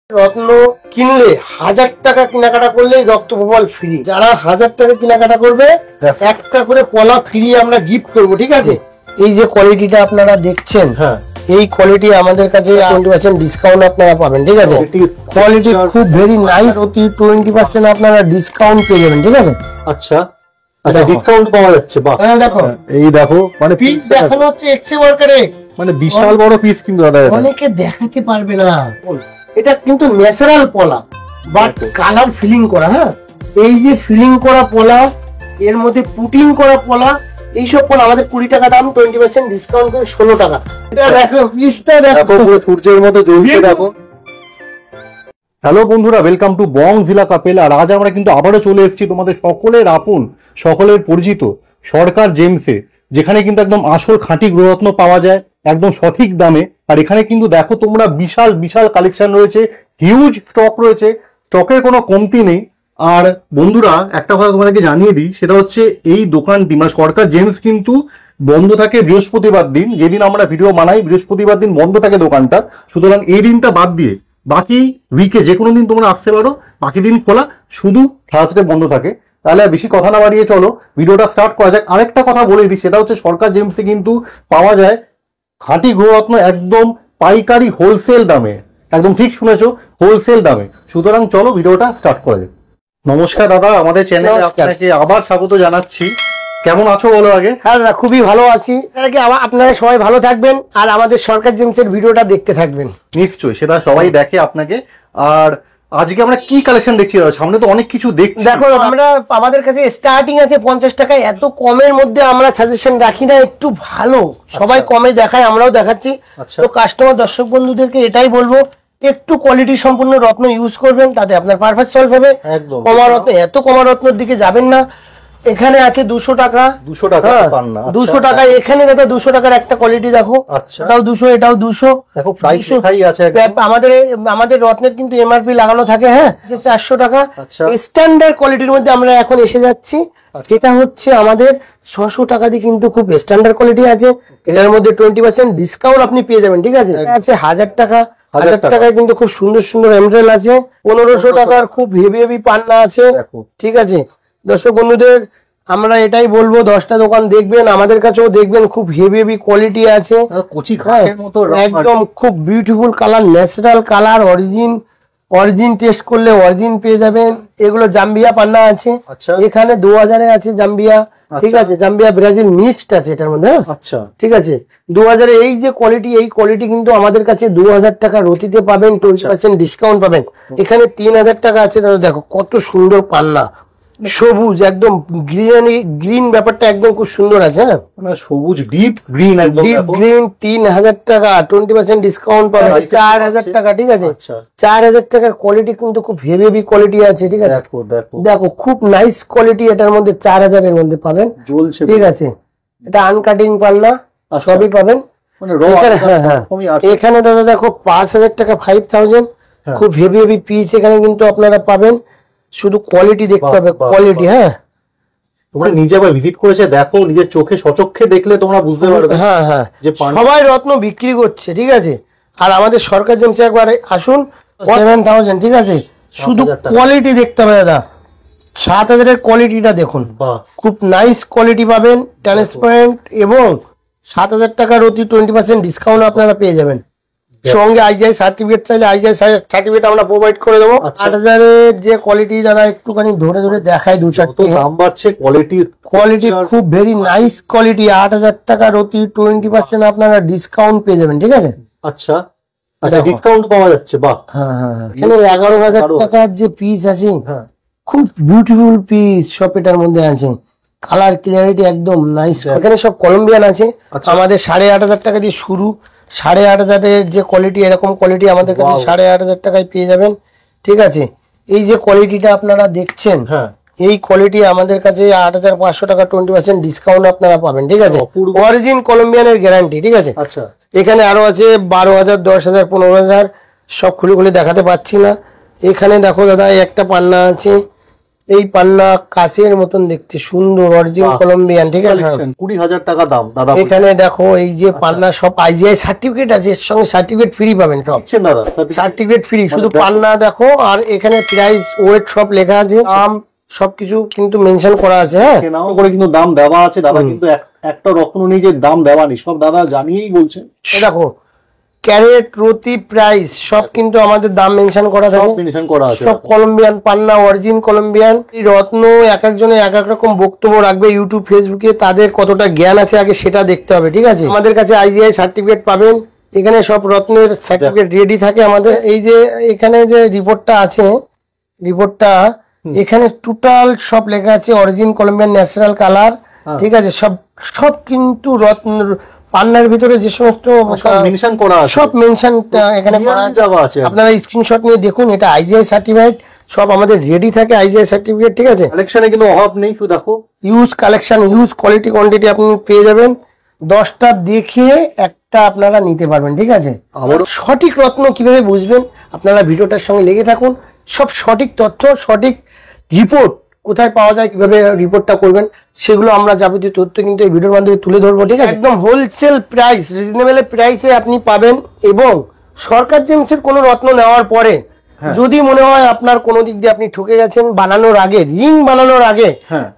রত্ন কিনলে 1000 টাকা কেনাকাটা করলেই রক্ত প্রবাল ফ্রি। যারা 1000 টাকা কেনাকাটা করবে একটা করে পলা ফ্রি আমরা গিফট করব, ঠিক আছে? এই যে কোয়ালিটিটা আপনারা দেখছেন, হ্যাঁ এই কোয়ালিটি আমাদের কাছে 20% ডিসকাউন্ট আপনারা পাবেন, ঠিক আছে? কোয়ালিটি খুব ভেরি নাইস, অতি 20% আপনারা ডিসকাউন্ট পেয়ে যাবেন, ঠিক আছে? আচ্ছা আচ্ছা, ডিসকাউন্ট পাওয়া যাচ্ছে। বাহ, দেখো এই দেখো, মানে পিস দেখানো হচ্ছে এক্সে ওয়ার্কারে, মানে বিশাল বড় পিস কিন্তু দাদা, অনেকে দেখাতে পারবে না। এটা কিন্তু ন্যাচারাল পলা বাট কালার ফিলিং করা। হ্যাঁ, এই যে ফিলিং করা পলা, এর মধ্যে পুটিং করা পলা, এইসব পলা আমাদের 20 টাকা দাম, 20% ডিসকাউন্ট করে 16 টাকা। এটা দেখো, পিসটা দেখো, পুরো সূর্যের মতো জ্বলছে, দেখো। হ্যালো বন্ধুরা, welcome to Bong villa couple. আর আজ আমরা কিন্তু আবারও চলে এসেছি তোমাদের সকলের আপন, সকলের পরিচিত সরকার জেমসে, যেখানে কিন্তু একদম আসল খাঁটি গৃহরত্ন পাওয়া যায় একদম সঠিক দামে। আর এখানে কিন্তু দেখো তোমরা বিশাল বিশাল কালেকশন রয়েছে, হিউজ স্টক রয়েছে, স্টকের কোনো কমতি নেই। আর বন্ধুরা, একটা কথা তোমাদেরকে জানিয়ে দিই, সেটা হচ্ছে এই দোকানটি মানে সরকার জেমস কিন্তু বন্ধ থাকে বৃহস্পতিবার দিন। যেদিন আমরা ভিডিও বানাই বৃহস্পতিবার দিন বন্ধ থাকে দোকানটা, সুতরাং এই দিনটা বাদ দিয়ে বাকি উইকে যে কোনো দিন তোমরা আসতে পারো, বাকি দিন খোলা, শুধু থার্সডে বন্ধ থাকে। তাহলে বেশি কথা না বাড়িয়ে চলো ভিডিওটা স্টার্ট করা যাক। আরেকটা কথা বলে দিই, সেটা হচ্ছে সরকার জেমসে কিন্তু পাওয়া যায় খাঁটি গৃহরত্ন একদম পাইকারি হোলসেল দামে, একদম ঠিক শুনেছো, হোলসেল দামে। সুতরাং চলো ভিডিওটা স্টার্ট করা যাক। নমস্কার দাদা, আমাদের চ্যানেলে আপনাকে আবার স্বাগত জানাচ্ছি। কেমন আছো বলো আগে? হ্যাঁ, খুবই ভালো আছি। আপনারা সবাই ভালো থাকবেন আর আমাদের সরকার জেমসের ভিডিওটা দেখতে থাকবেন। নিশ্চয়ই, সেটা সবাই দেখে আপনাকে। আর আজকে আমরা কি কালেকশন দেখছি দাদা? সামনে তো অনেক কিছু দেখছি। দেখো, আমরা আমাদের কাছে স্টার্টিং আছে 50 টাকায়। এত কমের মধ্যে আমরা সাজেশন রাখি না, একটু ভালো সবাই কমে দেখায়, আমরাও দেখাচ্ছি। তো কাস্টমার দর্শক বন্ধুদেরকে এটাই বলবো, একটু কোয়ালিটি সম্পূর্ণ রত্ন ইউজ করবেন, তাতে আপনার পারফেক্ট সলভ হবে। একদম কমা রত্ন, এত কমা রত্নের দিকে যাবেন না। এখানে আছে 200 টাকা, 200 টাকা পান না? 200 টাকা। এখানে দাদা 200 টাকার একটা কোয়ালিটি দেখো, এটাও 200, এটাও 200। দেখো প্রাইস লেখাই আছে। আমাদের রত্নের কিন্তু এমআরপি লাগানো থাকে। হ্যাঁ, 400 টাকা। স্ট্যান্ডার্ড কোয়ালিটির মধ্যে আমরা এখন এসে যাচ্ছি, যেটা হচ্ছে আমাদের 600 টাকা দিয়ে কিন্তু খুব স্ট্যান্ডার্ড কোয়ালিটি আছে। এটার মধ্যে 20% ডিসকাউন্ট আপনি পেয়ে যাবেন, ঠিক আছে? আছে 1000 টাকা। 1000 টাকায় কিন্তু খুব সুন্দর সুন্দর এমব্রেল আছে। 1500 টাকার খুব হেভি হেভি পান্না আছে, ঠিক আছে? দর্শক বন্ধুদের আমরা এটাই বলবো, 10টা দোকান দেখবেন, আমাদের কাছেও দেখবেন, খুব হেভি হেভি কোয়ালিটি আছে, একদম খুব beautiful colour, natural colour, origin test করলে অরিজিন পেয়ে যাবেন। এগুলো জাম্বিয়া পান্না আছে, এখানে 2000-এ আছে জাম্বিয়া, ঠিক আছে? জাম্বিয়া ব্রাজিল মিক্সড আছে এটার মধ্যে। আচ্ছা, ঠিক আছে, 2000-এ এই যে কোয়ালিটি, এই কোয়ালিটি কিন্তু আমাদের কাছে 2000 টাকা রতিতে পাবেন, 20% ডিসকাউন্ট পাবেন। এখানে 3000 টাকা আছে দাদা, দেখো কত সুন্দর পান্না, সবুজ একদম গ্রিন ব্যাপারটা একদম খুব সুন্দর আছে। সবুজ ডিপ গ্রিন, একদম ডিপ গ্রিন। 3000 টাকা, 20% ডিসকাউন্ট পাবেন, 4000 টাকা, ঠিক আছে? 4000 টাকার কোয়ালিটি কিন্তু খুব হেভি হেভি কোয়ালিটি আছে, ঠিক আছে? দেখো খুব নাইস কোয়ালিটি এটার মধ্যে 4000-এর মধ্যে পাবেন, ঠিক আছে? এটা আনকাটিং পাল্লা সবই পাবেন। এখানে দাদা দেখো 5000 টাকা, 5000, খুব হেভি হেভি পিস এখানে কিন্তু আপনারা পাবেন। শুধু কোয়ালিটি দেখতে হবে, কোয়ালিটি। হ্যাঁ, তোমরা নিজে আবার ভিজিট করেছে, দেখো, নিজের চোখে সচক্ষে দেখলে তোমরা বুঝতে পারবে। হ্যাঁ হ্যাঁ, সবাই রত্ন বিক্রি করছে, ঠিক আছে? আর আমাদের সরকার জেমসে একবার আসুন, 7000, ঠিক আছে? শুধু কোয়ালিটি দেখতে হবে দাদা। 7000-এর কোয়ালিটিটা দেখুন, খুব নাইস কোয়ালিটি পাবেন, ট্রান্সপারেন্ট, এবং 7000 টাকার অতি 20% ডিসকাউন্ট আপনারা পেয়ে যাবেন। সঙ্গে আইজিআই সার্টিফিকেট চাইলে আইজিআই সার্টিফিকেট আমরা প্রোভাইড করে দেবো। 8000-এর যে কোয়ালিটি দাদা, একটুখানি ধরে ধরে দেখাই, 2-4টা দাম বাড়ছে, কোয়ালিটি খুব ভেরি নাইস কোয়ালিটি। 8000 টাকার অতি 20% আপনারা ডিসকাউন্ট পেয়ে যাবেন, ঠিক আছে? আচ্ছা আচ্ছা, ডিসকাউন্ট পাওয়া যাচ্ছে। বাহ, হ্যাঁ হ্যাঁ, এখানে 11000 টাকার যে পিস আছে, খুব বিউটিফুল পিস সব এটার মধ্যে আছে, কালার ক্লিয়ারিটি একদম নাইস। এখানে সব কলম্বিয়ান আছে। আমাদের 8500 টাকা দিয়ে শুরু, 8500-এর যে কোয়ালিটি, এরকম কোয়ালিটি আমাদের কাছে 8500 টাকায় পেয়ে যাবেন, ঠিক আছে? এই যে কোয়ালিটিটা আপনারা দেখছেন, এই কোয়ালিটি আমাদের কাছে 8500 টাকা, 20% ডিসকাউন্ট আপনারা পাবেন, ঠিক আছে? অরিজিন কলম্বিয়ানের গ্যারান্টি, ঠিক আছে? আচ্ছা, এখানে আরো আছে 12000, 10000, 15000, সব খুলে খুলে দেখাতে পাচ্ছি না। এখানে দেখো দাদা, একটা পান্না আছে, এই পান্না কাছের মতন দেখতে সুন্দর অরিজিনাল কলম্বিয়ান, ঠিক আছে? 20,000 টাকা দাম দাদা। এখানে দেখো এই যে পান্না সব আইজিআই সার্টিফিকেট আছে, এর সঙ্গে সার্টিফিকেট ফ্রি পাবেন সব। দাদা সার্টিফিকেট ফ্রি, শুধু পান্না দেখো আর এখানে প্রাইস ওয়েট সব লেখা আছে, দাম সবকিছু কিন্তু মেনশন করা আছে। হ্যাঁ, কেনাও করে কিন্তু দাম দেওয়া আছে দাদা, কিন্তু একটা রত্ন নেই যে দাম দেওয়া নেই, সব দাদা জানিয়েই বলছেন। দেখো ক্যারেট, রতি, প্রাইস সব কিন্তু আমাদের দাম মেনশন করা থাকে, মেনশন করা আছে। সব কলম্বিয়ান পান্না, অরিজিন কলম্বিয়ান। এই রত্ন এক একজনের এক এক রকম বক্তব্য রাখবে ইউটিউব ফেসবুকে, তাদের কতটা জ্ঞান আছে আগে সেটা দেখতে হবে, ঠিক আছে? আমাদের কাছে আইজিআই সার্টিফিকেট পাবেন, এখানে সব রত্নের সার্টিফিকেট রেডি থাকে আমাদের। এই যে এখানে যে রিপোর্টটা আছে, রিপোর্টটা এখানে টোটাল সব লেখা আছে অরিজিন কলম্বিয়ান ন্যাচারাল কালার, ঠিক আছে? সব সব কিন্তু রত্ন পান্নার ভিতরে যে সমস্ত মেনশন করা আছে, সব মেনশন এখানে করা আছে। আপনারা স্ক্রিনশট নিয়ে দেখুন, এটা আইজিআই সার্টিফাইড, সব আমাদের রেডি থাকে আইজিআই সার্টিফিকেট, ঠিক আছে? কালেকশনে কিন্তু অভাব নেই, শুধু দেখো use collection, use quality, quantity আপনি পেয়ে যাবেন। 10টা দেখে একটা আপনারা নিতে পারবেন, ঠিক আছে? আবার সঠিক রত্ন কিভাবে বুঝবেন, আপনারা ভিডিওটার সঙ্গে লেগে থাকুন। সব সঠিক তথ্য, সঠিক রিপোর্ট কোথায় পাওয়া যায়, কিভাবে রিপোর্টটা করবেন, সেগুলো আমরা যাবতীয় তথ্য কিন্তু এই ভিডিওর মাধ্যমে তুলে ধরবো, ঠিক আছে? একদম হোলসেল প্রাইস, রিজনেবল প্রাইসে আপনি পাবেন। এবং সরকার জেমসের কোনো রত্ন নেওয়ার পরে যদি মনে হয় আপনার কোনো দিক দিয়ে আপনি ঠকে গেছেন, বানানোর আগে, রিং বানানোর আগে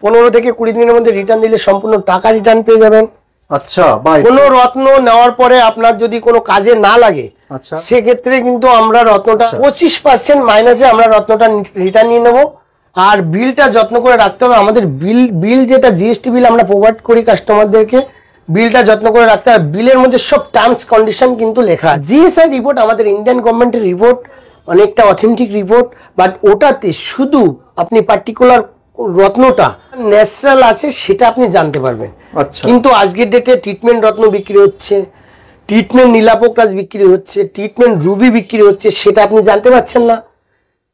15 থেকে 20 দিনের মধ্যে রিটার্ন দিলে সম্পূর্ণ টাকা রিটার্ন পেয়ে যাবেন। আচ্ছা, কোনো রত্ন নেওয়ার পরে আপনার যদি কোনো কাজে না লাগে, আচ্ছা, সেক্ষেত্রে কিন্তু আমরা রত্নটা 25% মাইনাসে আমরা রত্নটা রিটার্ন নিয়ে নেবো। আর বিলটা যত্ন করে রাখতে হবে। আমাদের বিল যেটা জিএসটি বিল আমরা প্রোভাইড করি কাস্টমারদেরকে, বিলটা যত্ন করে রাখতে হবে। বিলের মধ্যে সব টার্মস কন্ডিশন কিন্তু লেখা। জিএসআই রিপোর্ট আমাদের ইন্ডিয়ান গভর্নমেন্টের রিপোর্ট, অনেকটা অথেন্টিক রিপোর্ট, বাট ওটাতে শুধু আপনি পার্টিকুলার রত্নটা ন্যাচারাল আছে সেটা আপনি জানতে পারবেন। আচ্ছা, কিন্তু আজকের ডেটে ট্রিটমেন্ট রত্ন বিক্রি হচ্ছে, ট্রিটমেন্ট নীলাপোকরাজ বিক্রি হচ্ছে, ট্রিটমেন্ট রুবি বিক্রি হচ্ছে, সেটা আপনি জানতে পারছেন না।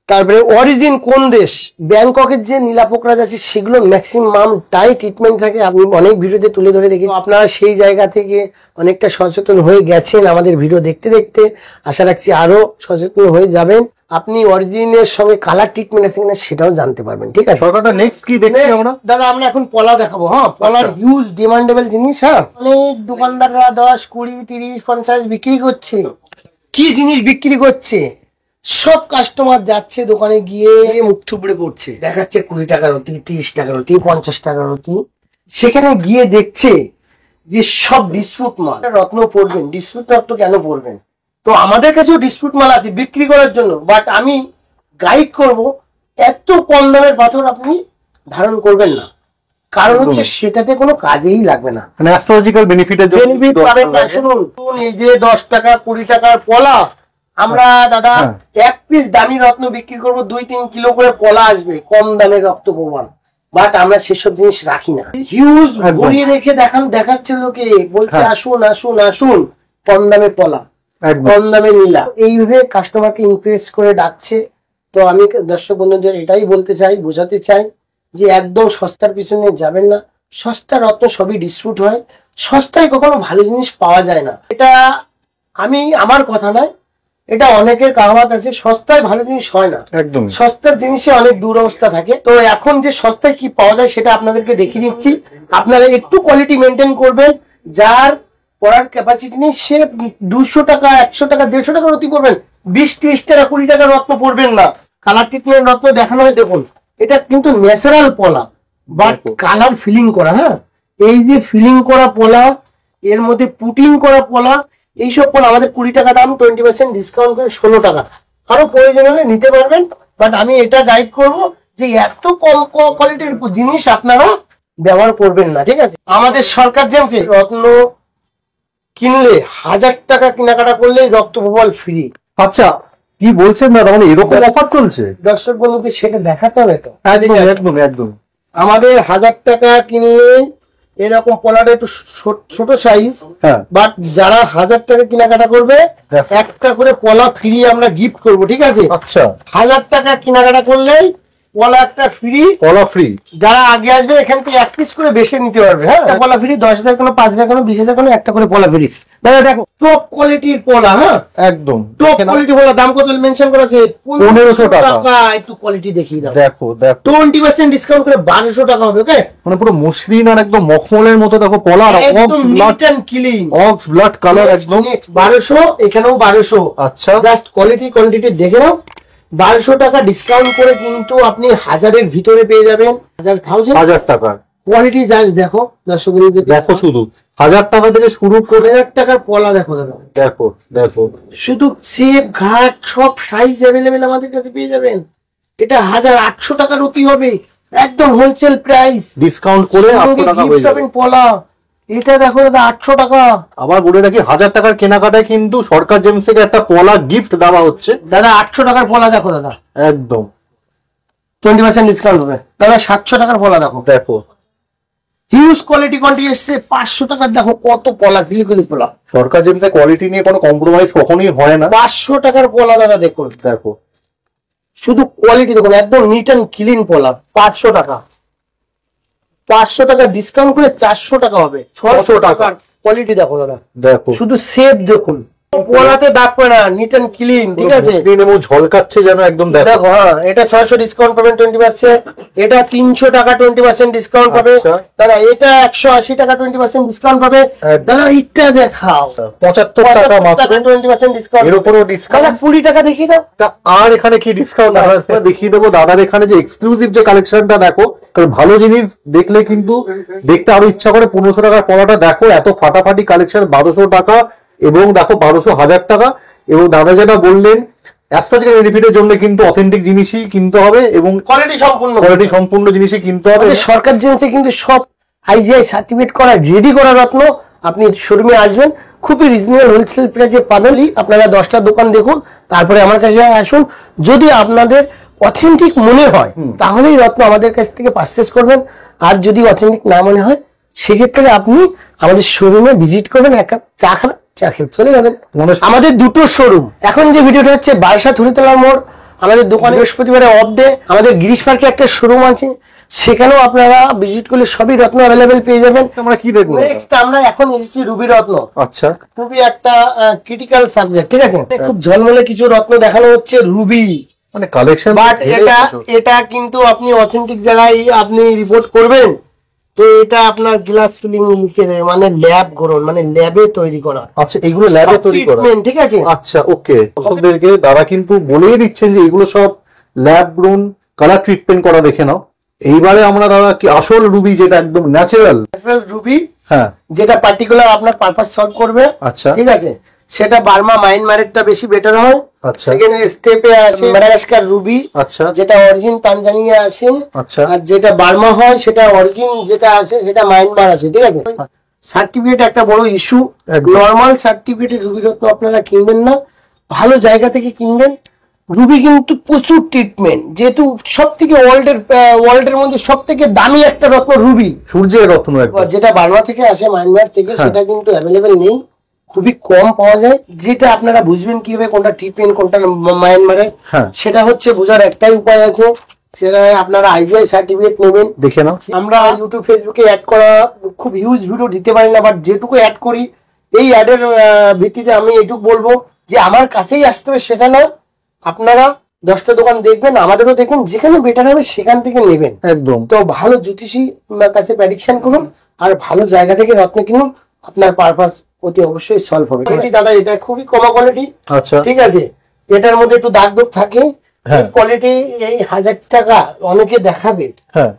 তারপরে অরিজিন কোন দেশ, ব্যাংককের যে নীলাপোকরাজ আছে সেগুলো ম্যাক্সিমামটাই ট্রিটমেন্ট থাকে, আপনি অনেক ভিডিওতে তুলে ধরে দেখেছি। আপনারা সেই জায়গা থেকে অনেকটা সচেতন হয়ে গেছেন আমাদের ভিডিও দেখতে দেখতে, আশা রাখছি আরো সচেতন হয়ে যাবেন। আপনি অরিজিনের সঙ্গে কালার ট্রিটমেন্ট আছে কিনা সেটাও জানতে পারবেন, ঠিক আছে? সরকারটা নেক্সট কি দেখছি আমরা দাদা, আমরা এখন পলা দেখাবো। হ্যাঁ, পলার হিউজ ডিমান্ডেবল জিনিস। হ্যাঁ, অনেক দোকানদাররা 10, 20, 30, 50 বিক্রি করছে। কি জিনিস বিক্রি করছে? সব কাস্টমার যাচ্ছে দোকানে গিয়ে মুখ থুবড়ে পড়ছে, দেখাচ্ছে 20 টাকার অতি, 30 টাকার অতি, 50 টাকার অতি। সেখানে গিয়ে দেখছে যে সব ডিসপুট মাল। রত্ন পড়বেন, ডিসপুট রত্ন কেন পড়বেন? তো আমাদের কাছেও ডিসপুট মাল আছে বিক্রি করার জন্য, বাট আমি গাইড করব এত কম দামের পাথর আপনি ধারণ করবেন না, কারণ হচ্ছে সেটাতে কোনো কাজেই লাগবে না, মানে অ্যাস্ট্রোলজিক্যাল বেনিফিটের জন্য বেনিফিট পাবেন না। শুনুন, এই যে 10 টাকা 20 টাকার পলা, আমরা দাদা এক পিস দামি রত্ন বিক্রি করবো, 2-3 কিলো করে পলা আসবে, কম দামের রক্ত প্রমাণ, বাট আমরা সেসব জিনিস রাখি না। হিউজ ভরিয়ে রেখে দেখাচ্ছে লোকে, বলছে আসুন আসুন আসুন, কম দামে পলা, কম দামে নীলা, এইভাবে কাস্টমারকে ইমপ্রেস করে ডাকছে। তো আমি দর্শক বন্ধুদের এটাই বলতে চাই, বোঝাতে চাই যে একদম সস্তার পিছনে যাবেন না। সস্তা রত্ন সবই ডিসপুট হয়, সস্তায় কখনো ভালো জিনিস পাওয়া যায় না। এটা আমার কথা নয়, এটা অনেকের কাহাওয়াত আছে, সস্তায় ভালো জিনিস হয় না। একদম, সস্তার জিনিসে অনেক দুরবস্থা থাকে। তো এখন যে সস্তায় কি পাওয়া যায় সেটা আপনাদেরকে দেখিয়ে দিচ্ছি। আপনারা একটু কোয়ালিটি মেনটেন করবেন, যার পড়ার ক্যাপাসিটি নেই সে 200 টাকা 100 টাকা 150 টাকা রত্ন পড়বেন, 20-30 টাকা 20 টাকার রত্ন পড়বেন না। কালার ট্রিটমেন্ট রত্ন দেখানো হয়, দেখুন এটা কিন্তু ন্যাচারাল পলা, বাট কালার ফিলিং করা। হ্যাঁ, এই যে ফিলিং করা পলা, এর মধ্যে পুটিং করা পলা, এইসব পলা আমাদের 20 টাকা দাম, 20% ডিসকাউন্ট করে 16 টাকা। আরো প্রয়োজন হলে নিতে পারবেন, বাট আমি এটা গাইড করবো যে এত কম কোয়ালিটির জিনিস আপনারা ব্যবহার করবেন না, ঠিক আছে? আমাদের সরকার জেমসে রত্ন কিনলে 1000 টাকা কেনাকাটা করলে রক্ত প্রবাল ফ্রি। আচ্ছা, কি বলছেন দাদা, মানে এরকম অফার চলছে? দর্শক বন্ধুকে সেটা দেখাতে হবে তো। একদম একদম। আমাদের 1000 টাকা কিনলে এরকম পলাটা একটু ছোট সাইজ, বাট যারা 1000 টাকা কেনাকাটা করবে একটা করে পলা ফ্রি আমরা গিফট করব, ঠিক আছে? আচ্ছা, 1000 টাকা কেনাকাটা করলেই পলা একটা ফ্রি, পলা ফ্রি। যারা আগে আসবে এখান থেকে এক পিস করে বেশি নিতে পারবে। হ্যাঁ, পলা ফ্রি, 10,000 কোনো, 5,000 কোনো, 20,000 কোনো, একটা করে পলা ফ্রি। দাদা দেখো টপ কোয়ালিটির পলা, হ্যাঁ একদম টপ দেখে নাও। কোয়ালিটি পলা, দাম কত মেনশন করা আছে 1500 টাকা। একটু কোয়ালিটি দেখিয়ে দাও। দেখো দেখো 20% ডিসকাউন্ট করে 1200 টাকা হবে। ওকে, মানে পুরো মসৃণ আর একদম মখমলের মতো দেখো পলা, আর একদম neat and clean, ox blood colour একদম। 1200, এখানেও 1200। আচ্ছা জাস্ট কোয়ান্টিটি দেখে নাও। 1200 টাকা ডিসকাউন্ট করে কিন্তু আপনি 1000-এর ভিতরে পেয়ে যাবেন। 1000 টাকার কোয়ালিটি জাস্ট দেখো দর্শক, দেখো শুধু 1000 টাকা থেকে শুরু করে 1000 টাকার পলা দেখো দাদা। দেখো দেখো শুধু সেপ ঘাট সব সাইজ অ্যাভেলেবেল আমাদের কাছে পেয়ে যাবেন। এটা 1800 টাকারও কি হবে, একদম হোলসেল প্রাইস ডিসকাউন্ট করে 800 টাকা হয়ে যাবে। পলা এটা দেখো দাদা 800 টাকা। আবার বলে রাখি 1000 টাকার কেনাকাটায় কিন্তু সরকার জেমস থেকে একটা পলা গিফট দেওয়া হচ্ছে। দাদা 800 টাকার পলা দেখো দাদা, একদম 20% ডিসকাউন্ট হবে। দাদা 700 টাকার পলা দেখো, দেখো হিউজ কোয়ালিটি এসছে। 500 টাকার দেখো কত পলা, ফিলিকুলি পলা। সরকার জেমসের কোয়ালিটি নিয়ে কোনো কম্প্রোমাইজ কখনোই হয় না। 500 টাকার পলা দাদা দেখুন, দেখো শুধু কোয়ালিটি দেখুন, একদম নিট এন্ড ক্লিন পলা। 500 টাকা, 500 টাকা ডিসকাউন্ট করে 400 টাকা হবে। 600 টাকার কোয়ালিটি দেখো দাদা, দেখো শুধু সেপ দেখুন, পলাতে দাগ পড়ে না, নিট এন্ড ক্লিন, ঠিক আছে। মসৃণ এবং ঝলকাচ্ছে যেন একদম। দেখো দেখো, হ্যাঁ এটা 600 ডিসকাউন্ট পাবেন 20%। এটা 300 টাকা 20% ডিসকাউন্ট পাবে। আচ্ছা। দাদা এটা 180 টাকা 20% ডিসকাউন্ট পাবে। দাদা এটা দেখাও 75 টাকা মাত্র, 20% ডিসকাউন্ট। এর উপরও দাদা ডিসকাউন্ট। 20 টাকা দেখিয়ে দাও। আর এখানে কি ডিসকাউন্ট দেখিয়ে দেবো দাদার এখানে যে এক্সক্লুসিভ যে কালেকশনটা দেখো, কারণ ভালো জিনিস দেখলে কিন্তু দেখতে আরো ইচ্ছা করে। 1500 টাকার পড়াটা দেখো, এত ফাটাফাটি কালেকশন। 1200 টাকা এবং দেখো 1200, 1000 টাকা। এবং দাদা যেটা বললেন অ্যাস্ট্রোলজিক্যাল বেনিফিটের জন্য কিন্তু অথেন্টিক জিনিসই কিনতে হবে এবং কোয়ালিটি সম্পূর্ণ জিনিসই কিনতে হবে। আমাদের সরকার জেন্সে কিন্তু সব আইজিআই সার্টিফিকেট করা রেডি করা রত্ন। আপনি শোরুমে আসবেন, খুবই রিজনেবল হোলসেল প্রাইসে পাবেনই। আপনারা 10টা দোকান দেখুন, তারপরে আমার কাছে আসুন। যদি আপনাদের অথেন্টিক মনে হয় তাহলেই রত্ন আমাদের কাছ থেকে পারচেস করবেন। আর যদি অথেন্টিক না মনে হয় সেক্ষেত্রে আপনি আমাদের শোরুমে ভিজিট করবেন, এক কাপ চা খাবেন, চা খেয়ে চলে যাবেন। আমাদের দুটো শোরুম। এখন যে ভিডিওটা হচ্ছে বারাসাত হরিতলা মোড়, আমাদের দোকানে বৃহস্পতিবারে অফ ডে। আমাদের গিরিশ পার্কে একটা শোরুম আছে, সেখানেও আপনারা ভিজিট করলে সবই রত্ন অ্যাভেলেবেল পেয়ে যাবেন। আমরা কি দেখবো? নেক্সট আমরা এখন এসেছি রুবি রত্ন। আচ্ছা, খুবই একটা ক্রিটিক্যাল সাবজেক্ট, ঠিক আছে। খুব ঝলমলে কিছু রত্ন দেখানো হচ্ছে, রুবি মানে কালেকশন। বাট এটা কিন্তু আপনি অথেন্টিক জায়গায় আপনি রিপোর্ট করবেন তো এটা আপনার গ্লাস ফিলিং মানে ল্যাব গ্রোন, মানে ল্যাবে তৈরি করা। আচ্ছা, এগুলো ল্যাবে তৈরি করা, ঠিক আছে। আচ্ছা ওকে। দর্শকদেরকে দাদা কিন্তু বলেই দিচ্ছেন যে এগুলো সব ল্যাব গ্রোন কালার ট্রিটমেন্ট করা। দেখে নাও এইবারে আমরা দাদা কি আসল রুবি, যেটা একদম ন্যাচারাল রুবি, হ্যাঁ, যেটা পার্টিকুলার আপনার পারপাস সলভ করবে। আচ্ছা ঠিক আছে, সেটা বার্মা মায়ানমারেরটা বেশি বেটার হয়। আচ্ছা, সেকেন্ড স্টেপে আসে মাদাগাস্কার রুবি, আচ্ছা, যেটা অরিজিন তানজানিয়া আসে। আচ্ছা, আর যেটা বার্মা হয় সেটা অরিজিন যেটা আছে সেটা মায়ানমার আছে, ঠিক আছে। সার্টিফিকেট একটা বড় ইস্যু। নরমাল সার্টিফিকেটের রুবি রত্ন আপনারা কিনবেন না, ভালো জায়গা থেকে কিনবেন। রুবি কিন্তু প্রচুর ট্রিটমেন্ট, যেহেতু সব থেকে ওয়ার্ল্ডের মধ্যে সব থেকে দামি একটা রত্ন রুবি, সূর্যের রত্ন একদম। যেটা বার্মা থেকে আসে, মায়ানমার থেকে, সেটা কিন্তু অ্যাভেলেবেল নেই, খুবই কম পাওয়া যায়। যেটা আপনারা বুঝবেন কিভাবে কোনটা ট্রিটমেন্ট কোনটা মায়ানমারের, সেটা হচ্ছে বোঝার একটাই উপায় আছে, সেটা আপনারা আইজিআই সার্টিফিকেট নেবেন। দেখে নাও, আমরা ইউটিউব ফেসবুকে অ্যাড করা খুব হিউজ ভিডিও দিতে পারি না, বাট যেটুকু অ্যাড করি এই অ্যাডের ভিত্তিতে আমি এইটুকু বলবো যে আমার কাছেই আসতে হবে সেটা নয়। আপনারা 10টা দোকান দেখবেন, আমাদেরও দেখবেন, যেখানে বেটার হবে সেখান থেকে নেবেন একদম। তো ভালো জ্যোতিষী কাছে প্রেডিকশন করুন আর ভালো জায়গা থেকে রত্ন কিনুন, আপনার পারপাস অতি অবশ্যই সলভ হবে। দাদা এটা খুবই কমা কোয়ালিটি, আচ্ছা ঠিক আছে। এটার মধ্যে একটু দাগ দাগ থাকে, কোয়ালিটি এই 1000 টাকা অনেকে দেখাবে,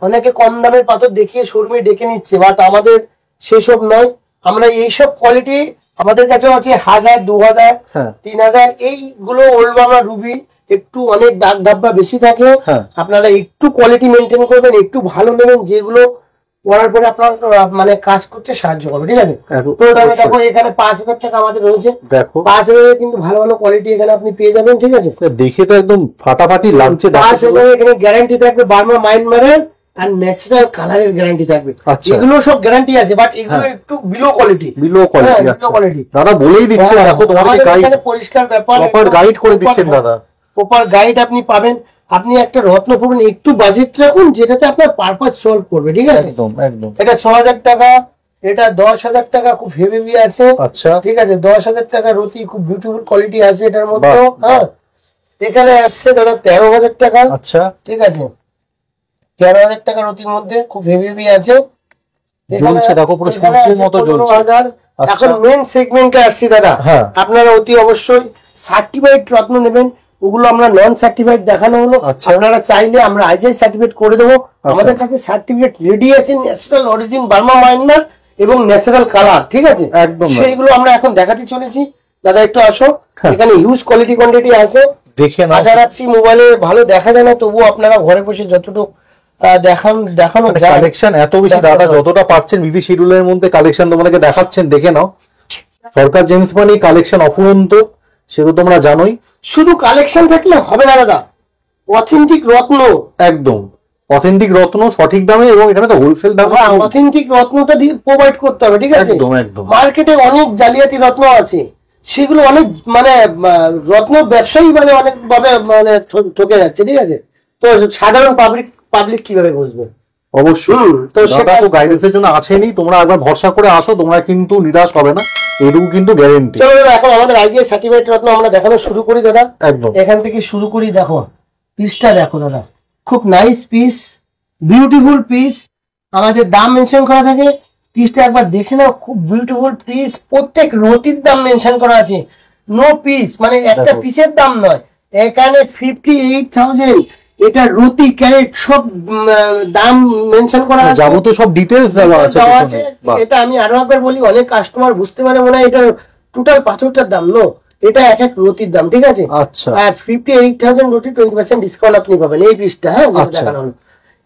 অনেকে কম দামের পাথর দেখিয়ে শোরুমে ডেকে নিচ্ছে, বাট আমাদের সেসব নয়। আমরা এইসব কোয়ালিটি আমাদের কাছে আছে 1000, 2000, 3000 এইগুলো ওল্ড বাংলা রুবি, একটু অনেক দাগ ধাব্বা বেশি থাকে। আপনারা একটু কোয়ালিটি মেনটেন করবেন, একটু ভালো নেবেন, যেগুলো পড়ার পরে আপনার মানে কাজ করতে সাহায্য করবে, ঠিক আছে। তো দেখো এখানে 5000 টাকা আমাদের রয়েছে, দেখো 5000 কিন্তু ভালো ভালো কোয়ালিটি এখানে আপনি পেয়ে যাবেন, ঠিক আছে। দেখে তো একদম ফাটাফাটি লাগছে। 5000 এখানে গ্যারান্টি থাকবে বার্মা মায়ানমারের, আর ন্যাচারাল কালারের গ্যারান্টি থাকবে। এগুলো সব গ্যারান্টি আছে, বাট এগুলো একটু বিলো কোয়ালিটি। দাদা বলেই দিচ্ছেন, দেখো তোমাদের গাইড, পরিষ্কার ব্যাপার, প্রপার গাইড করে দিচ্ছেন দাদা, প্রপার গাইড আপনি পাবেন। আপনি একটা রত্ন পড়বেন, একটু বাজেট রাখুন যেটাতে আপনার পারপাস সলভ করবে, ঠিক আছে। একদম একদম। এটা 6000 টাকা, এটা 10,000 টাকা, খুব হেভি আছে। আচ্ছা ঠিক আছে, 10,000 টাকা রতি, খুব বিউটিফুল কোয়ালিটি আছে এটার মধ্যে। হ্যাঁ, এখানে আসছে দাদা 13,000 টাকা। আচ্ছা ঠিক আছে, 13,000 টাকা রতির মধ্যে খুব হেভি আছে। জ্বলছে দেখো, পুরো সূর্যের মতো জ্বলছে। 15,000। এখন মেন সেগমেন্টে আসছি দাদা। হ্যাঁ, আপনারা অতি অবশ্যই সার্টিফাইড রত্ন নেবেন, ওগুলো আমরা নন সার্টিফাইড দেখানো হলো। আপনারা চাইলে আমরা আইজিআই সার্টিফিকেট করে দেবো। আমাদের কাছে সার্টিফিকেট রেডি আছে, ন্যাচারাল অরিজিন বার্মা মায়ানমার এবং ন্যাচারাল কালার। ঠিক আছে, একদম সেইগুলো আমরা এখন দেখাতে চলেছি। দাদা একটু আসো, এখানে হিউজ কোয়ালিটি কোয়ান্টিটি আছে, দেখে না। আশা রাখছি মোবাইলে ভালো দেখা যায় না, তবুও আপনারা ঘরে বসে যতটুকু দেখানো যায়। কালেকশন এত বেশি দাদা, যতটা পারছেন বিজি শিডিউলের মধ্যে কালেকশন তোমাদেরকে দেখাচ্ছেন, দেখে নাও। সরকার জেমস মানে কালেকশন অফুরন্ত, সে তো তোমরা জানোই। শুধু কালেকশন থাকলে হবে না দাদা, অথেন্টিক রত্ন, একদম অথেন্টিক রত্ন সঠিক দামে, এবং এখানে তো হোলসেল দামে অথেন্টিক রত্নটা দিয়ে প্রোভাইড করতে হবে। ঠিক আছে, একদম একদম। মার্কেটে অনেক জালিয়াতি রত্ন আছে, সেগুলো অনেক মানে রত্ন ব্যবসায়ী মানে অনেক ভাবে মানে ঠকে যাচ্ছে। ঠিক আছে, তো সাধারণ পাবলিক কিভাবে বুঝবে? অবশ্যই, তো সেটা তো গাইডেন্সের জন্য আছেনি। তোমরা একবার ভরসা করে আসো, তোমরা কিন্তু নিরাশ হবে না, এটুকু কিন্তু গ্যারেন্টি। চলো দাদা, এখন আমাদের আইজিআই সার্টিফাইড রত্ন আমরা দেখানো শুরু করি দাদা। একদম, এখান থেকে শুরু করি। দেখো পিসটা দেখো দাদা, খুব নাইস পিস, বিউটিফুল পিস। আমাদের দাম মেনশন করা থাকে, পিসটা একবার দেখে নাও, খুব বিউটিফুল পিস। প্রত্যেক রতির দাম মেনশন করা আছে, নো পিস মানে একটা পিসের দাম নয়। এখানে 58,000, এটা রতি ক্যারেট সব দাম মেনশন করা আছে, যাবতীয় সব ডিটেইলস দেওয়া আছে। এটা আমি আরো একবার বলি, অনেক কাস্টমার বুঝতে পারে মনে হয় এটা টোটাল পাথরটার দাম। নো, এটা এক এক রতির দাম। ঠিক আছে, আচ্ছা 58,000 রতি, 20% ডিসকাউন্ট আপনি পাবেন এই পিসটা। হ্যাঁ, দেখানো হলো।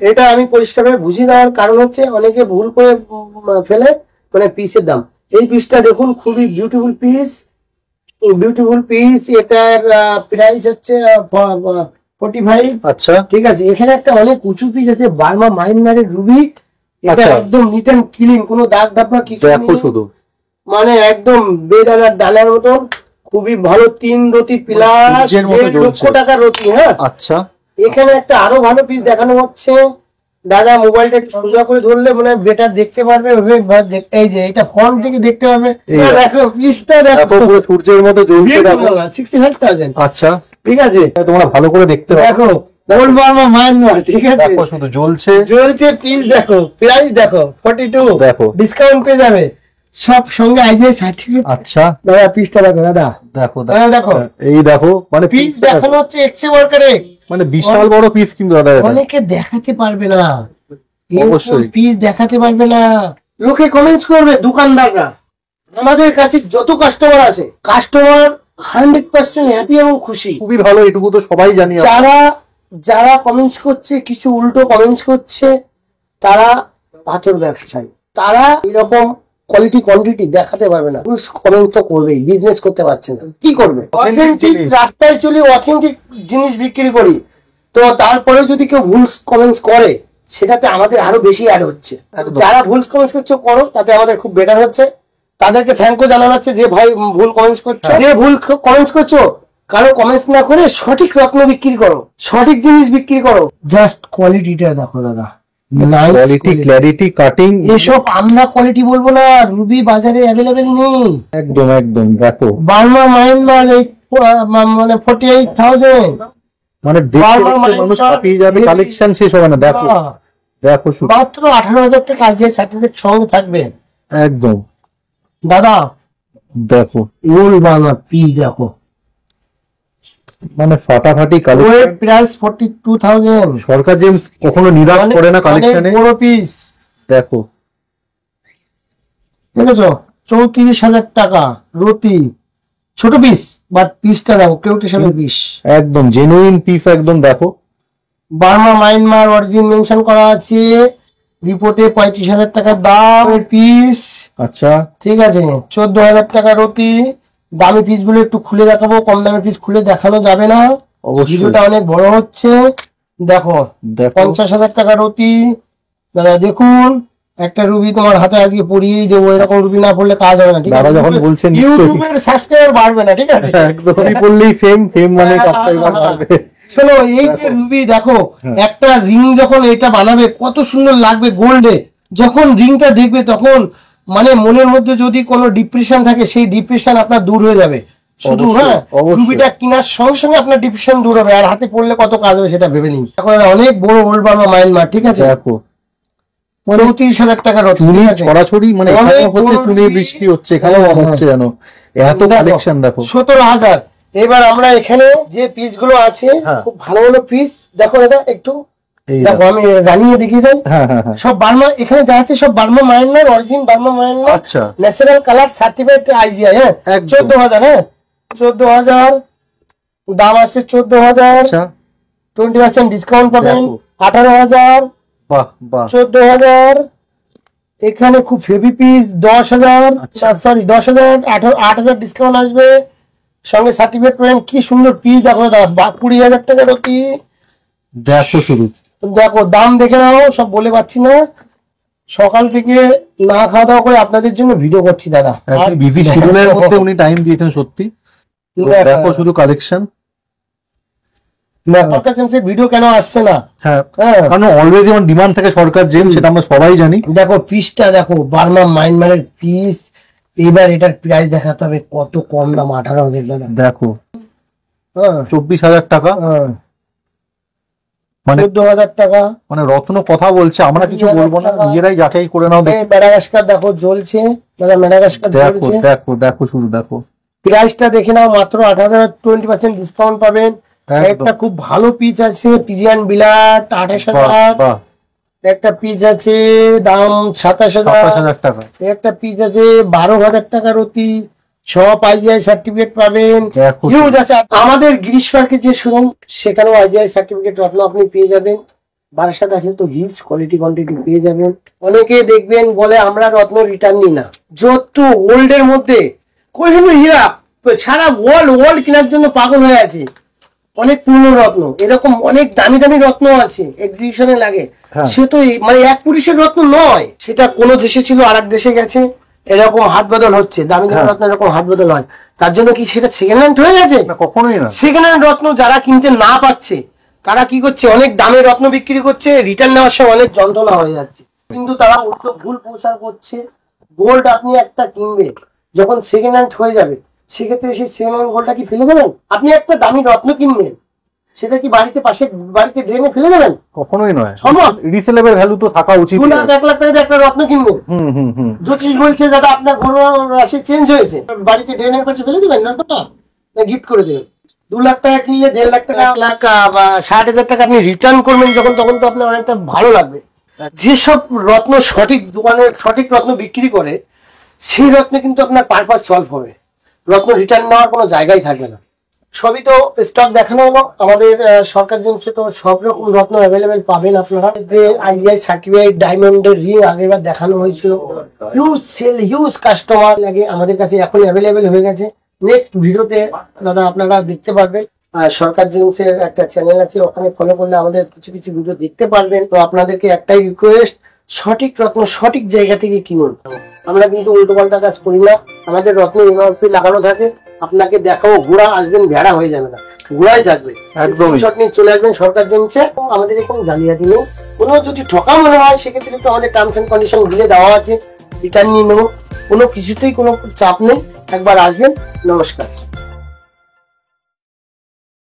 এটা আমি পরিষ্কারভাবে বুঝিয়ে দেওয়ার কারণ হচ্ছে অনেকে ভুল করে ফেলে মানে পিসের দাম। এই পিসটা দেখুন, খুবই বিউটিফুল পিস, বিউটিফুল পিস। এটার প্রাইস হচ্ছে 45। আচ্ছা ঠিক আছে, এখানে একটা অনেক উঁচু পিস আছে, বার্মা মায়ানমারের রুবি। এটা একদম নিট এন্ড ক্লিন, কোনো দাগ ধাপা কিছু দেখো শুধু, মানে একদম বেদানার ডালের মতন, খুবই ভালো। 3 রতি প্লাস 1.5 লক্ষ টাকার রতি। হ্যাঁ, আচ্ছা এখানে একটা আরো ভালো পিস দেখানো হচ্ছে দাদা। মোবাইলটা একটু সোজা করে ধরলে মানে বেটার দেখতে পারবে। এই যে এটা ফ্রন্ট থেকে দেখতে পারবে। দেখো পিসটা দেখো, পুরো সূর্যের মতো জ্বলছে। দেখো 65,000। আচ্ছা, ঠিক আছে, তোমরা ভালো করে দেখতে পারো। দেখো গোল্ড বার্মা মায়ানমার। ঠিক আছে, দেখো শুধু জ্বলছে পিস দেখো, প্রাইস দেখো 42। দেখো ডিসকাউন্ট পেয়ে যাবে সব সঙ্গে আইজিআই সার্টিফিকেট। আচ্ছা দাদা পিসটা দেখো দাদা, দেখো দাদা দেখো, এই দেখো মানে পিস দেখানো হচ্ছে এক্সে ওয়ার্কারে, মানে বিশাল বড় পিস কিন্তু দাদা। অনেকে দেখাতে পারবে না, অবশ্যই পিস দেখাতে পারবে না, লোকে কমেন্টস করবে দোকানদাররা। আমাদের কাছে যত কাস্টমার আছে, কাস্টমার 100% হ্যাপি এবং খুশি, খুবই ভালো, এটুকু তো সবাই জানি। যারা কমেন্টস করছে, কিছু উল্টো কমেন্টস করছে, তারা পাথর ব্যবসায়ী, তারা এরকম কোয়ালিটি কোয়ান্টিটি দেখাতে পারবে না, কমেন্ট তো করবেই, বিজনেস করতে পারছে না, কি করবে? অথেন্টিক রাস্তায় চলি, অথেন্টিক জিনিস বিক্রি করি, তো তারপরে যদি কেউ ভুল কমেন্টস করে, সেটাতে আমাদের আরো বেশি অ্যাড হচ্ছে। যারা ভুল কমেন্টস করছো করো, তাতে আমাদের খুব বেটার হচ্ছে। তাদেরকে থ্যাঙ্কও জানানো হচ্ছে যে ভাই ভুল কমেন্টস করছো, যে ভুল কমেন্টস করছো কারো কমেন্টস না করে সঠিক রত্ন বিক্রি করো, সঠিক জিনিস বিক্রি করো। জাস্ট কোয়ালিটিটা দেখো দাদা, কোয়ালিটি, ক্ল্যারিটি, কাটিং, এসব আমরা কোয়ালিটি বলবো না, রুবি বাজারে অ্যাভেলেবেল নেই। একদম একদম। দেখো বার্মা মায়ানমার মানে 48,000, মানে দেখতে মানুষ কাটিয়ে যাবে, কালেকশন শেষ হবে না। দেখো দেখো মাত্র 18,000 টাকা আইজিআই সার্টিফিকেট সঙ্গে থাকবে। একদম দাদা দেখো, মূল বাংলা পি দেখো, মানে ফাটাফাটি কালেকশন। প্রাইস 42,000। সরকার জেমস কখনো নিরাশ করে না কালেকশনে। বড় পিস দেখো, দেখেছো 34,000 টাকা রতি, ছোট পিস বাট পিসটা দেখো, কেউটেশনের পিস, একদম জেনুইন পিস একদম। দেখো বার্মা মায়ানমার অরিজিন মেনশন করা আছে রিপোর্টে, 35,000 টাকার দাম পিস। আচ্ছা ঠিক আছে, 14,000 টাকা রতি। দামি পিস গুলো একটু খুলে দেখাবো, কম দামি পিস খুলে দেখানো যাবে না, ভিডিওটা অনেক বড় হচ্ছে। দেখো 50,000 টাকা রতি। দাদা দেখুন, একটা রুবি তোমার হাতে আজকে পরিয়েই দেবো, এরকম রুবি না পড়লে কাজ হবে না। ঠিক আছে, যখন বলছেন ইউটিউবের সাবস্ক্রাইবার বাড়বে না। ঠিক আছে, একদমই বললেই ফেম মানে সাবস্ক্রাইবার বাড়বে। শোনো, এই যে রুবি দেখো, একটা রিং যখন এটা বানাবে কত সুন্দর লাগবে গোল্ডে, যখন রিংটা দেখবে তখন মানে মনের মধ্যে যদি কোনো ডিপ্রেশন থাকে সেই ডিপ্রেশন আপনার দূর হয়ে যাবে শুধু। হ্যাঁ, টুপিটা কেনার সঙ্গে সঙ্গে আপনার ডিপ্রেশন দূর হবে, আর হাতে পড়লে কত কাজ হবে সেটা ভেবে নিন। এখন অনেক বড় ওল্ড বার্মা মায়ানমার, ঠিক আছে, দেখো ৩৫,০০০ টাকার চুনি ছড়াছড়ি, মানে চুনি বৃষ্টি হচ্ছে, এখানে হচ্ছে জানো, এত কালেকশন দেখো। ১৭,০০০। এবার আমরা এখানে যে পিস গুলো আছে খুব ভালো ভালো পিস, দেখো এটা একটু দেখো, আমি রানিয়ে দেখিয়ে যাই। সব বার্মা, এখানে যা আছে সব Burma Myanmar, origin Burma Myanmar, natural colour, certified IGI. হ্যাঁ, ১৪,০০০। হ্যাঁ, ১৪,০০০ দাম আছে, ১৪,০০০। 20% ডিসকাউন্ট পাবেন, 18,০০০, 14,০০০। এখানে খুব হেভি পিস 10,০০০, সরি 10,০০০, 8,০০০ ডিসকাউন্ট আসবে, সঙ্গে সার্টিফিকেট পাবেন। কি সুন্দর পিস দেখো দাদা, 20,০০০ টাকার অতি। দেখো শুধু দেখো, দাম দেখে নাও, সব বলে পাচ্ছি না, সকাল থেকে না খাওয়া দাওয়া করে আপনাদের জন্য ভিডিও করছি দাদা। বিজি শিডিউলের মধ্যে উনি টাইম দিয়েছেন সত্যি। দেখো শুধু কালেকশন। ভিডিও কেন আসছে না? হ্যাঁ, কারণ অলওয়েজ যেমন ডিমান্ড থাকে সরকার জেম, সেটা আমরা সবাই জানি। দেখো পিসটা দেখো, বার্মা মায়ানমারের পিস। এবার এটার প্রাইস দেখাতে হবে, কত কম দাম, 18,০০০। দেখো 24,০০০ টাকা, মানে 14,০০০ টাকা। মানে রত্ন কথা বলছে, আমরা কিছু বলবো না, নিজেরাই যাচাই করে নাও। মেডাগাস্কার দেখো জ্বলছে দাদা, মেডাগাস্কার জ্বলছে। দেখো দেখো শুধু দেখো, প্রাইসটা দেখে নাও, মাত্র 18,০০০, 20% ডিসকাউন্ট পাবেন। একটা খুব ভালো পিস আছে, পিজিয়ান বিলাট, 28,০০০। একটা পিস আছে দাম 27,০০০ টাকা। একটা পিস আছে 12,০০০ টাকার অতি, সব আইজিআই সার্টিফিকেট পাবেন। হিউজ আছে। আমাদের গিরিশ পার্কে যে শোরুম, সেখানেও আইজিআই সার্টিফিকেট রত্ন আপনি পেয়ে যাবেন। বারাসাত আছে তো হিউজ কোয়ালিটি কোয়ান্টিটি পেয়ে যাবেন। অনেকে দেখবেন বলে আমরা রত্ন রিটার্ন নিই না, যত ওল্ডের মধ্যে কোহিনূর হীরা সারা ওয়ার্ল্ড কেনার জন্য পাগল হয়ে আছে। অনেক পুরনো রত্ন, এরকম অনেক দামি দামি রত্ন আছে, এক্সিবিশনে লাগে। সে তো মানে এক পুরুষের রত্ন নয়, সেটা কোনো দেশে ছিল আর এক দেশে গেছে, এরকম হাত বদল হচ্ছে। দামি দামি রত্ন এরকম হাত বদল হয়, তার জন্য কি সেটা সেকেন্ড হ্যান্ড হয়ে গেছে? কখনোই না। সেকেন্ড হ্যান্ড রত্ন যারা কিনতে না পাচ্ছে, তারা কি করছে, অনেক দামে রত্ন বিক্রি করছে, রিটার্ন নেওয়ার সময় অনেক যন্ত্রণা হয়ে যাচ্ছে। কিন্তু তারা উল্টো ভুল প্রচার করছে। গোল্ড আপনি একটা কিনবে, যখন সেকেন্ড হ্যান্ড হয়ে যাবে, সেক্ষেত্রে সেই সেকেন্ড হ্যান্ড গোল্ডটা কি ফেলে দেবেন? আপনি একটা দামি রত্ন কিনবেন, সেটা কি বাড়িতে ড্রেনে ফেলে দেবেন? কখনোই নয়, রিসেলেবল ভ্যালু তো থাকা উচিত। 2 লাখ 1 লাখ টাকা দিয়ে একটা রত্ন কিনবো, জ্যোতিষ বলছে দাদা আপনার ঘর রাশি চেঞ্জ হয়েছে, বাড়িতে ড্রেনের কাছে ফেলে দেবেন না গিফট করে দেবেন? 2 লাখ টাকা কিনলে 1.5 লাখ টাকা, 1 লাখ বা 60,000 টাকা আপনি রিটার্ন করবেন যখন, তখন তো আপনার অনেকটা ভালো লাগবে। যেসব রত্ন সঠিক দোকানে সঠিক রত্ন বিক্রি করে, সেই রত্নে কিন্তু আপনার পারপাস সলভ হবে, রত্ন রিটার্ন নেওয়ার কোনো জায়গাই থাকবে না। সবই তো স্টক দেখানো হলো। আমাদের সরকার জিনিসে তো সব রকম রত্ন অ্যাভেলেবেল পাবেন আপনারা। যে আইজিআই সার্টিফাইড ডায়মন্ডের রিং আগেরবার দেখানো হয়েছিল, হিউজ সেল, হিউজ কাস্টমার লাগে আমাদের কাছে, এখন অ্যাভেলেবেল হয়ে গেছে। নেক্সট ভিডিওতে দাদা আপনারা দেখতে পারবেন, সরকার জিনিসের একটা চ্যানেল আছে, ওখানে ফলো করলে আমাদের কিছু কিছু ভিডিও দেখতে পারবেন। তো আপনাদেরকে একটাই রিকোয়েস্ট, সঠিক রত্ন সঠিক জায়গা থেকে কিনুন। আমরা কিন্তু উল্টো পাল্টা কাজ করি না, আমাদের রত্ন এমআরপি লাগানো থাকে। আপনাকে দেখাবো, ঘোড়া আসবেন ভেড়া হয়ে যাবে না, ঘোড়াই থাকবে। একদম চলে আসবেন সরকার জিনিসে, আমাদের এরকম জালিয়াতি নেই। কোনো যদি ঠকা মনে হয়, সেক্ষেত্রে তো আমাদের টার্মস এন্ড কন্ডিশন দিয়ে দেওয়া আছে, রিটার্ন নিয়ে নেবো, কোনো কিছুতেই কোনো চাপ নেই। একবার আসবেন। নমস্কার।